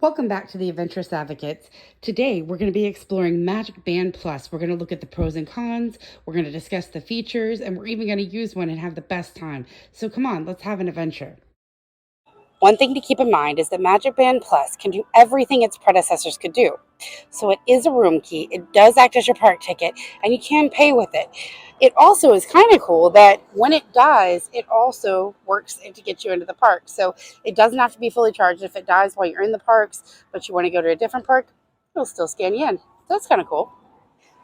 Welcome back to the Adventurous Advocates. Today we're going to be exploring Magic Band Plus. We're going to look at the pros and cons, we're going to discuss the features, and we're even going to use one and have the best time. So come on, let's have an adventure. One thing to keep in mind is that Magic Band Plus can do everything its predecessors could do. So it is a room key, it does act as your park ticket, and you can pay with it. It also is kind of cool that when it dies, it also works to get you into the park. So it doesn't have to be fully charged. If it dies while you're in the parks, but you want to go to a different park, it'll still scan you in. So that's kind of cool.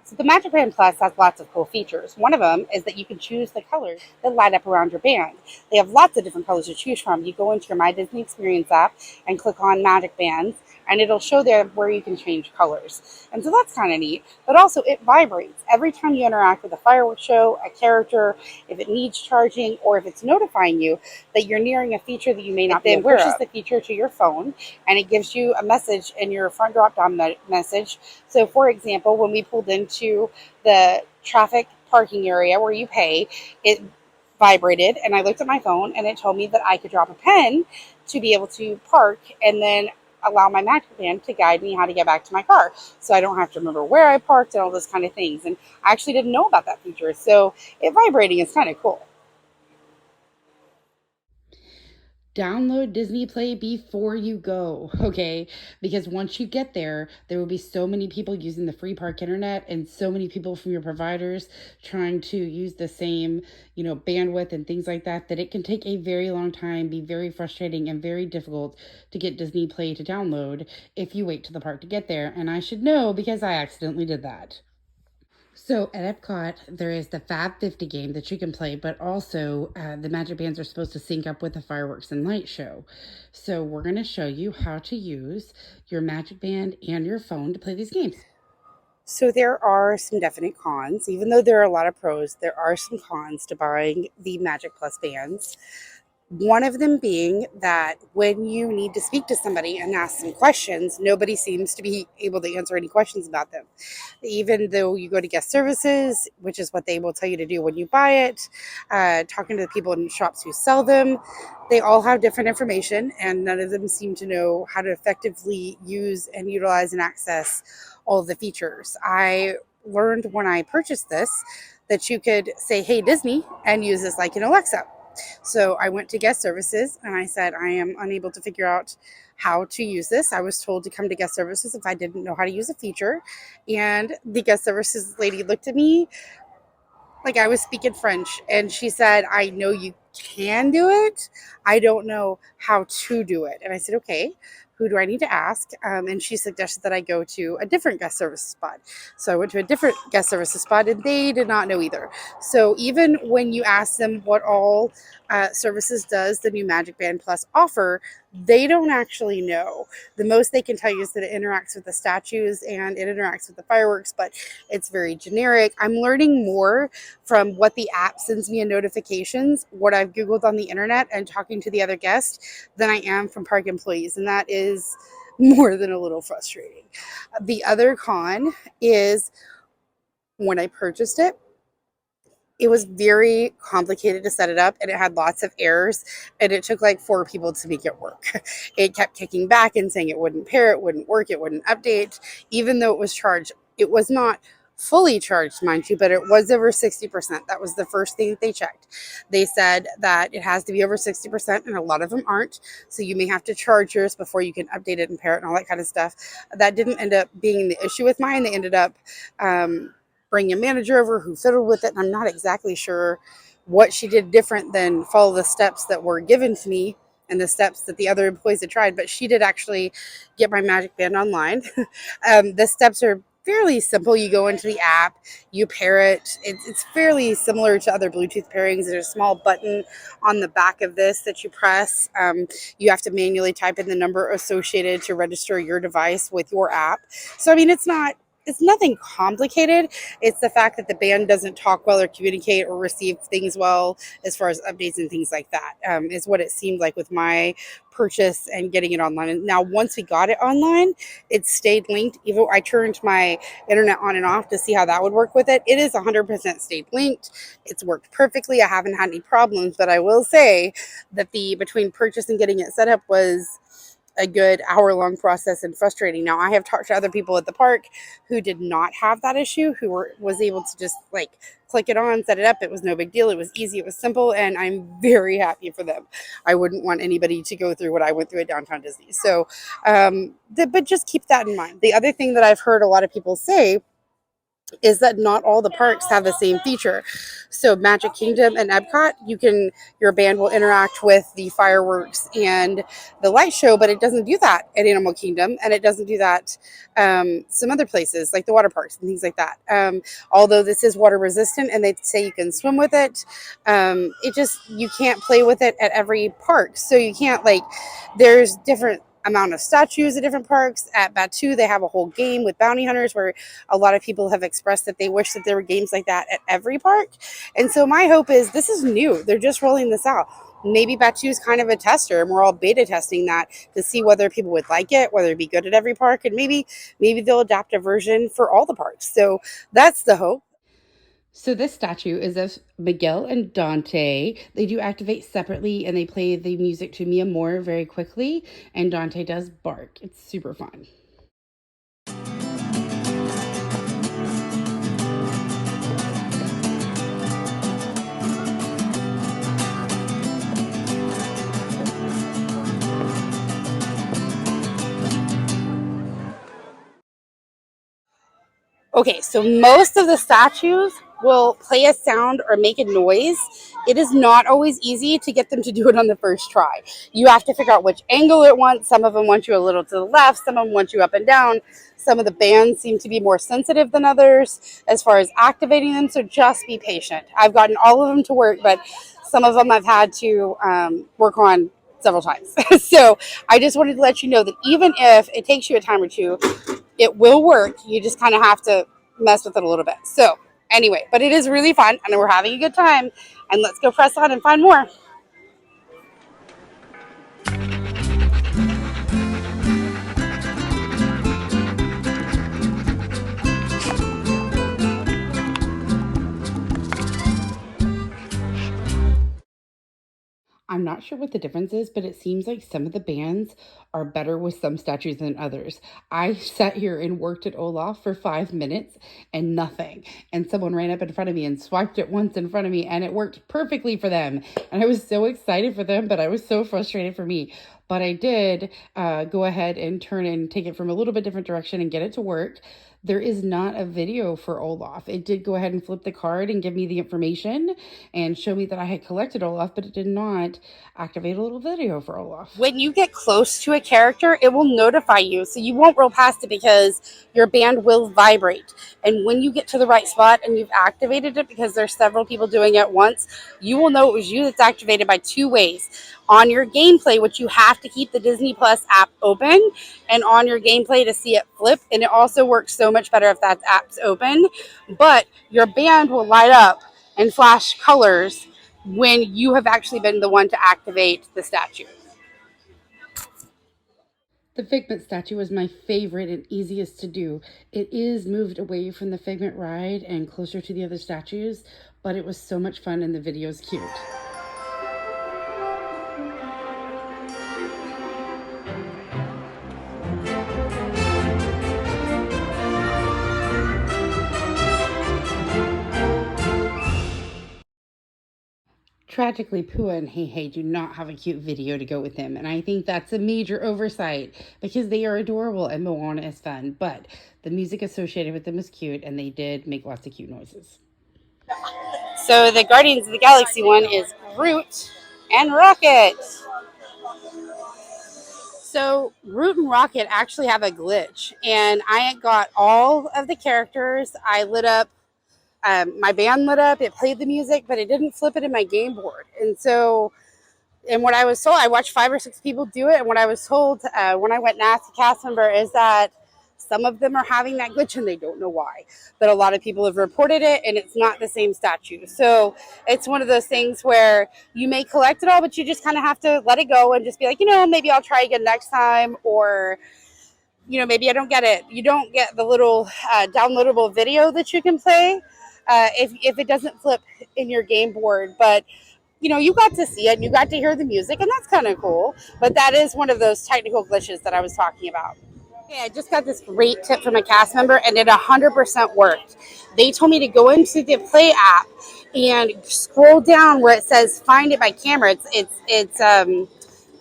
So the Magic Band Plus has lots of cool features. One of them is that you can choose the colors that light up around your band. They have lots of different colors to choose from. You go into your My Disney Experience app and click on Magic Bands, and it'll show there where you can change colors. And so that's kind of neat. But also it vibrates. Every time you interact with a fireworks show, a character, if it needs charging, or if it's notifying you that you're nearing a feature that you may not be aware of. It pushes the feature to your phone, and it gives you a message in your front drop-down message. So for example, when we pulled into the traffic parking area where you pay, it vibrated and I looked at my phone and it told me that I could drop a pin to be able to park and then allow my Magic Band to guide me how to get back to my car. So I don't have to remember where I parked and all those kind of things. And I actually didn't know about that feature. So it vibrating is kind of cool. Download Disney Play before you go, okay? Because once you get there, there will be so many people using the free park internet and so many people from your providers trying to use the same, bandwidth and things like that, that it can take a very long time, be very frustrating and very difficult to get Disney Play to download if you wait to the park to get there. And I should know because I accidentally did that. So at Epcot, there is the Fab 50 game that you can play, but also the Magic Bands are supposed to sync up with the fireworks and light show. So we're going to show you how to use your Magic Band and your phone to play these games. So there are some definite cons. Even though there are a lot of pros, there are some cons to buying the Magic Plus bands. One of them being that when you need to speak to somebody and ask some questions, nobody seems to be able to answer any questions about them. Even though you go to guest services, which is what they will tell you to do when you buy it, talking to the people in shops who sell them, they all have different information and none of them seem to know how to effectively use and utilize and access all of the features. I learned when I purchased this that you could say, "Hey Disney," and use this like an Alexa. So I went to guest services and I said, I am unable to figure out how to use this. I was told to come to guest services if I didn't know how to use a feature. And the guest services lady looked at me like I was speaking French. And she said, "I know you can do it. I don't know how to do it." And I said, "Okay, who do I need to ask?" And she suggested that I go to a different guest service spot. So I went to a different guest services spot and they did not know either. So even when you ask them what all services does the new Magic Band Plus offer, they don't actually know. The most they can tell you is that it interacts with the statues and it interacts with the fireworks, but it's very generic. I'm learning more from what the app sends me in notifications, what I've Googled on the internet and talking to the other guests than I am from park employees. And that is more than a little frustrating. The other con is when I purchased it, it was very complicated to set it up and it had lots of errors and it took like 4 people to make it work. It kept kicking back and saying it wouldn't pair, it wouldn't work, it wouldn't update, even though it was charged. It was not fully charged, mind you, but it was over 60%. That was the first thing that they checked. They said that it has to be over 60% and a lot of them aren't. So you may have to charge yours before you can update it and pair it and all that kind of stuff. That didn't end up being the issue with mine. They ended up bring a manager over who fiddled with it, and I'm not exactly sure what she did different than follow the steps that were given to me and the steps that the other employees had tried, but she did actually get my Magic Band online. The steps are fairly simple. You go into the app, you pair it. It's fairly similar to other Bluetooth pairings. There's a small button on the back of this that you press. You have to manually type in the number associated to register your device with your app. So, I mean, it's nothing complicated. It's the fact that the band doesn't talk well or communicate or receive things well as far as updates and things like that, is what it seemed like with my purchase and getting it online. And now once we got it online, it stayed linked. Even I turned my internet on and off to see how that would work with it. It is 100% stayed linked. It's worked perfectly. I haven't had any problems, but I will say that between purchase and getting it set up was a good hour-long process and frustrating. Now, I have talked to other people at the park who did not have that issue, who was able to just like click it on, set it up. It was no big deal. It was easy. It was simple, and I'm very happy for them. I wouldn't want anybody to go through what I went through at Downtown Disney. So, but just keep that in mind. The other thing that I've heard a lot of people say is that not all the parks have the same feature. So Magic Kingdom and Epcot, your band will interact with the fireworks and the light show, but it doesn't do that at Animal Kingdom, and it doesn't do that some other places like the water parks and things like that. Although this is water resistant and they say you can swim with it, you can't play with it at every park. So you can't there's different amount of statues at different parks. At Batu, they have a whole game with bounty hunters where a lot of people have expressed that they wish that there were games like that at every park. And so my hope is this is new. They're just rolling this out. Maybe Batu is kind of a tester, and we're all beta testing that to see whether people would like it, whether it'd be good at every park, and maybe they'll adapt a version for all the parks. So that's the hope. So this statue is of Miguel and Dante. They do activate separately, and they play the music to Mi Amor very quickly, and Dante does bark. It's super fun. Okay, so most of the statues will play a sound or make a noise. It is not always easy to get them to do it on the first try. You have to figure out which angle it wants. Some of them want you a little to the left, some of them want you up and down. Some of the bands seem to be more sensitive than others as far as activating them, so just be patient. I've gotten all of them to work, but some of them I've had to work on several times. So I just wanted to let you know that even if it takes you a time or two, it will work. You just kind of have to mess with it a little bit. So anyway, but it is really fun, and we're having a good time. And let's go press on and find more. I'm not sure what the difference is, but it seems like some of the bands are better with some statues than others. I sat here and worked at Olaf for 5 minutes and nothing. And someone ran up in front of me and swiped it once in front of me, and it worked perfectly for them. And I was so excited for them, but I was so frustrated for me. But I did go ahead and turn and take it from a little bit different direction and get it to work. There is not a video for Olaf. It did go ahead and flip the card and give me the information and show me that I had collected Olaf, but it did not activate a little video for Olaf. When you get close to a character, it will notify you, so you won't roll past it because your band will vibrate. And when you get to the right spot and you've activated it, because there's several people doing it at once, you will know it was you that's activated by two ways. On your gameplay, which you have to keep the Disney Plus app open, and on your gameplay to see it flip. And it also works so much better if that app's open. But your band will light up and flash colors when you have actually been the one to activate the statue. The Figment statue was my favorite and easiest to do. It is moved away from the Figment ride and closer to the other statues, but it was so much fun and the video's cute. Tragically, Pua and Hey Hey do not have a cute video to go with them, and I think that's a major oversight because they are adorable and Moana is fun, but the music associated with them is cute, and they did make lots of cute noises. So the Guardians of the Galaxy one is Groot and Rocket. So Groot and Rocket actually have a glitch, and I got all of the characters. I lit up my band lit up, it played the music, but it didn't flip it in my game board. And what I was told, I watched 5 or 6 people do it, and what I was told when I went and asked the cast member is that some of them are having that glitch and they don't know why. But a lot of people have reported it, and it's not the same statue. So it's one of those things where you may collect it all, but you just kind of have to let it go and just be like, maybe I'll try again next time, or maybe I don't get it. You don't get the little downloadable video that you can play if it doesn't flip in your game board. But you got to see it and you got to hear the music, and that's kind of cool. But that is one of those technical glitches that I was talking about. Okay, I just got this great tip from a cast member, and it 100% worked. They told me to go into the Play app and scroll down where it says "Find it by camera." It's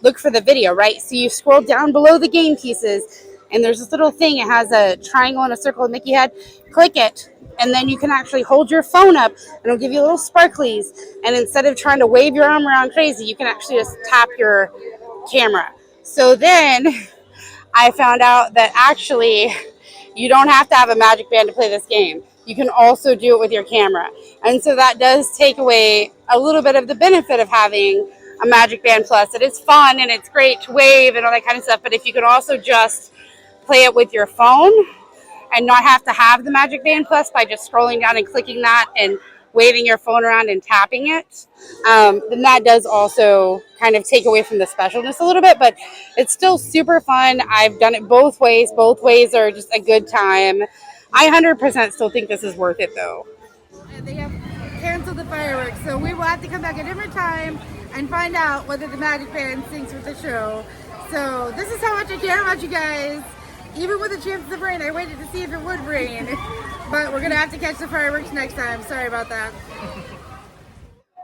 look for the video, right? So you scroll down below the game pieces, and there's this little thing. It has a triangle and a circle with Mickey head. Click it, and then you can actually hold your phone up, and it'll give you little sparklies. And instead of trying to wave your arm around crazy, you can actually just tap your camera. So then I found out that actually you don't have to have a Magic Band to play this game. You can also do it with your camera. And so that does take away a little bit of the benefit of having a Magic Band Plus. It is fun and it's great to wave and all that kind of stuff. But if you could also just play it with your phone and not have to have the Magic Band Plus by just scrolling down and clicking that and waving your phone around and tapping it, then that does also kind of take away from the specialness a little bit, but it's still super fun. I've done it both ways. Both ways are just a good time. I 100% still think this is worth it, though. And they have canceled the fireworks, so we will have to come back a different time and find out whether the Magic Band syncs with the show. So this is how much I care about you guys. Even with the chances of rain, I waited to see if it would rain. But we're going to have to catch the fireworks next time. Sorry about that.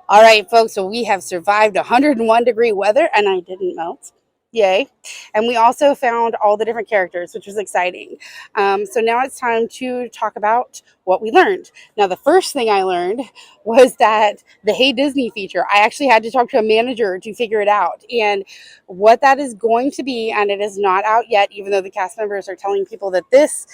All right, folks. So we have survived 101-degree weather, and I didn't melt. Yay. And we also found all the different characters, which was exciting. So now it's time to talk about what we learned. Now, the first thing I learned was that the Hey Disney feature, I actually had to talk to a manager to figure it out. And what that is going to be, and it is not out yet, even though the cast members are telling people that this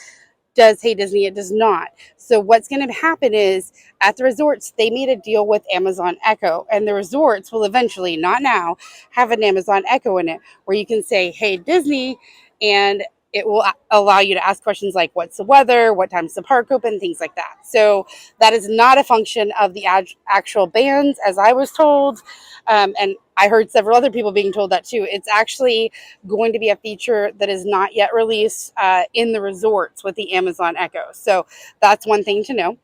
does Hey Disney, it does not. So what's going to happen is at the resorts, they made a deal with Amazon Echo, and the resorts will eventually, not now, have an Amazon Echo in it where you can say, Hey Disney, and it will allow you to ask questions like what's the weather, what time's the park open, things like that. So that is not a function of the actual bands, as I was told. And I heard several other people being told that too. It's actually going to be a feature that is not yet released in the resorts with the Amazon Echo. So that's one thing to know.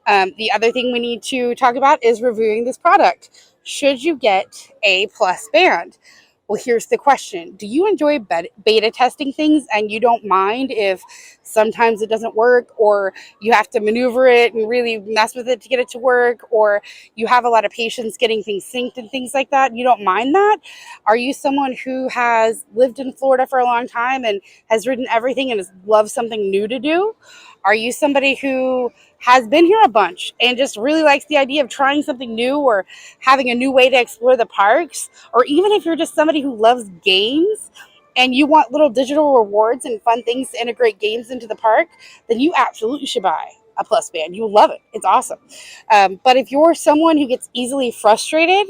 The other thing we need to talk about is reviewing this product. Should you get a plus band? Well, here's the question. Do you enjoy beta testing things and you don't mind if sometimes it doesn't work, or you have to maneuver it and really mess with it to get it to work, or you have a lot of patience getting things synced and things like that? You don't mind that? Are you someone who has lived in Florida for a long time and has ridden everything and loves something new to do? Are you somebody who has been here a bunch and just really likes the idea of trying something new or having a new way to explore the parks? Or even if you're just somebody who loves games and you want little digital rewards and fun things to integrate games into the park, then you absolutely should buy a plus band. You'll love it. It's awesome. But if you're someone who gets easily frustrated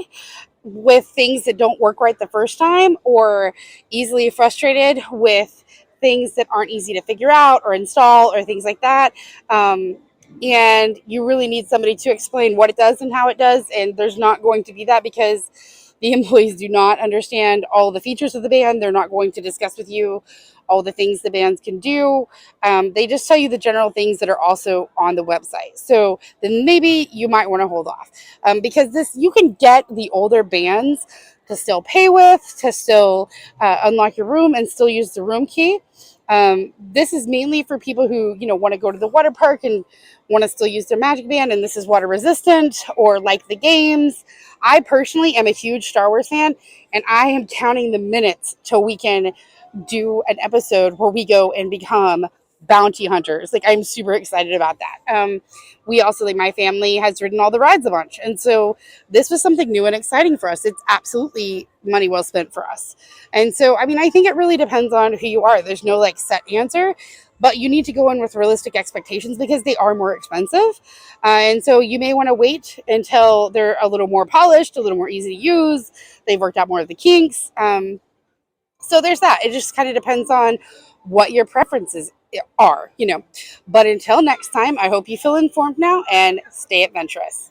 with things that don't work right the first time, or easily frustrated with things that aren't easy to figure out or install or things like that, and you really need somebody to explain what it does and how it does, and there's not going to be that because the employees do not understand all the features of the band. They're not going to discuss with you all the things the bands can do. They just tell you the general things that are also on the website. So then maybe you might want to hold off, because you can get the older bands to still pay with, to still unlock your room and still use the room key. This is mainly for people who, want to go to the water park and want to still use their Magic Band, and this is water resistant or like the games. I personally am a huge Star Wars fan, and I am counting the minutes till we can do an episode where we go and become bounty hunters. Like, I'm super excited about that. We also, like, my family has ridden all the rides a bunch, and so this was something new and exciting for us. It's absolutely money well spent for us. And so, I mean, I think it really depends on who you are. There's no set answer, but you need to go in with realistic expectations because they are more expensive. And so you may want to wait until they're a little more polished, a little more easy to use. They've worked out more of the kinks. So there's that. It just kind of depends on what your preferences are. But until next time, I hope you feel informed now and stay adventurous.